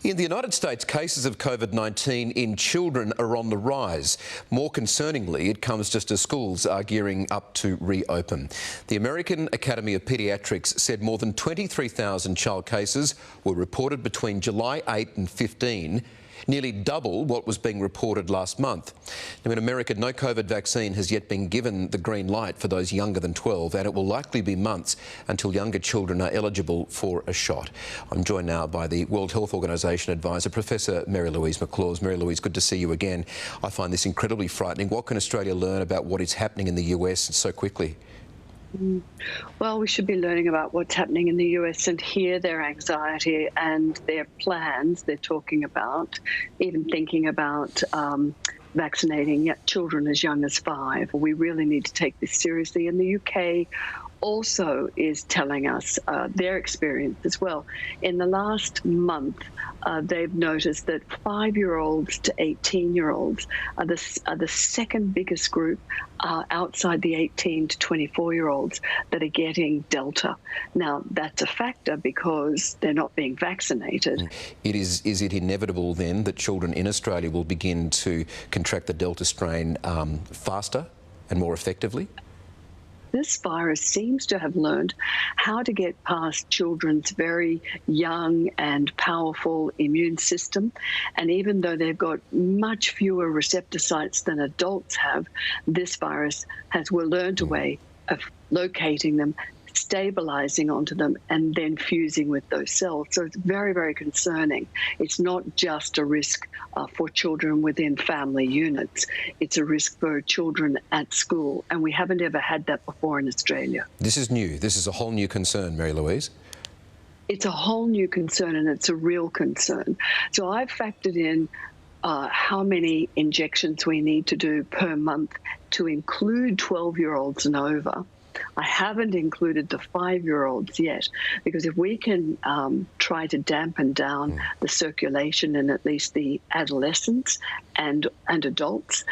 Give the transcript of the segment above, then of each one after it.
In the United States, cases of COVID-19 in children are on the rise. More concerningly, it comes just as schools are gearing up to reopen. The American Academy of Pediatrics said more than 23,000 child cases were reported between July 8 and 15, nearly double what was being reported last month. Now, in America, no COVID vaccine has yet been given the green light for those younger than 12, and it will likely be months until younger children are eligible for a shot. I'm joined now by the World Health Organization advisor, Professor Mary-Louise McLaws. Mary-Louise, good to see you again. I find this incredibly frightening. What can Australia learn about what is happening in the US so quickly? Well, we should be learning about what's happening in the US and hear their anxiety and their plans they're talking about, even thinking about vaccinating children as young as 5. We really need to take this seriously. And the UK also is telling us their experience as well. In the last month, they've noticed that 5-year-olds to 18-year-olds are the second biggest group outside the 18 to 24-year-olds that are getting Delta. Now, that's a factor because they're not being vaccinated. Is it inevitable then that children in Australia will begin to contract the Delta strain faster and more effectively? This virus seems to have learned how to get past children's very young and powerful immune system. And even though they've got much fewer receptor sites than adults have, this virus has learned a way of locating them, stabilizing onto them, and then fusing with those cells. So it's very, very concerning. It's not just a risk for children within family units. It's a risk for children at school, and we haven't ever had that before in Australia. This is new. This is a whole new concern, Mary-Louise. It's a whole new concern, and it's a real concern. So I've factored in how many injections we need to do per month to include 12-year-olds and over. I haven't included the 5-year-olds yet, because if we can try to dampen down the circulation in at least the adolescents and adults,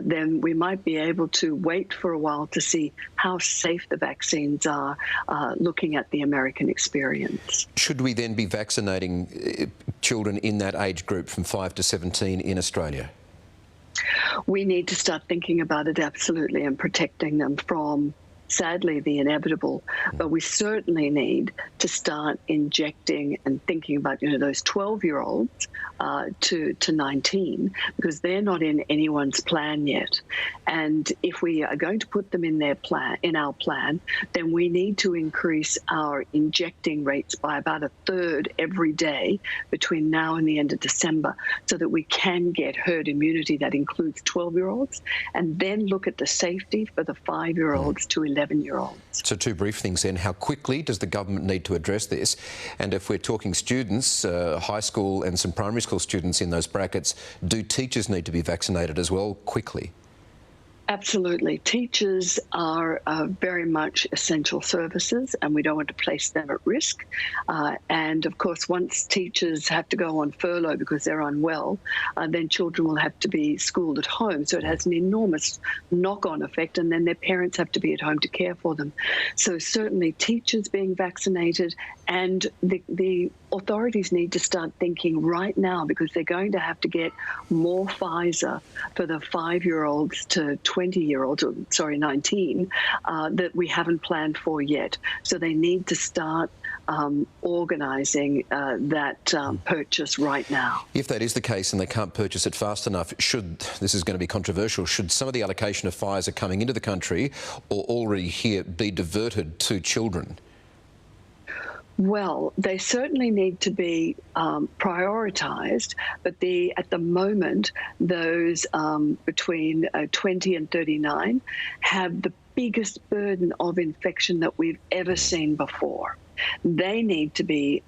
then we might be able to wait for a while to see how safe the vaccines are, looking at the American experience. Should we then be vaccinating children in that age group from 5 to 17 in Australia? We need to start thinking about it, absolutely, and protecting them from, sadly, the inevitable. But we certainly need to start injecting and thinking about, those 12-year-olds to 19, because they're not in anyone's plan yet. And if we are going to put them in our plan, then we need to increase our injecting rates by about 1/3 every day between now and the end of December, so that we can get herd immunity that includes 12-year-olds, and then look at the safety for the 5-year-olds to 11-year-olds. So two brief things then. How quickly does the government need to address this? And if we're talking students, high school and some primary school students in those brackets, do teachers need to be vaccinated as well quickly? Absolutely. Teachers are very much essential services, and we don't want to place them at risk. And of course, once teachers have to go on furlough because they're unwell, then children will have to be schooled at home. So it has an enormous knock-on effect, and then their parents have to be at home to care for them. So certainly teachers being vaccinated, and the authorities need to start thinking right now, because they're going to have to get more Pfizer for the 5-year-olds to 20-year-olds, 19, that we haven't planned for yet. So they need to start organising that purchase right now. If that is the case and they can't purchase it fast enough, this is going to be controversial, should some of the allocation of Pfizer coming into the country or already here be diverted to children? Well, they certainly need to be prioritised, but at the moment, those between 20 and 39 have the biggest burden of infection that we've ever seen before. They need to be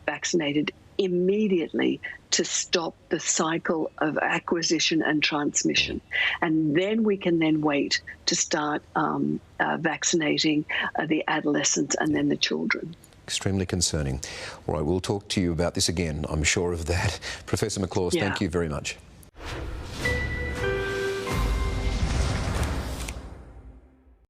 vaccinated immediately to stop the cycle of acquisition and transmission. And then we can then wait to start vaccinating the adolescents and then the children. Extremely concerning. All right, we'll talk to you about this again, I'm sure of that. Professor McLaws, thank you very much.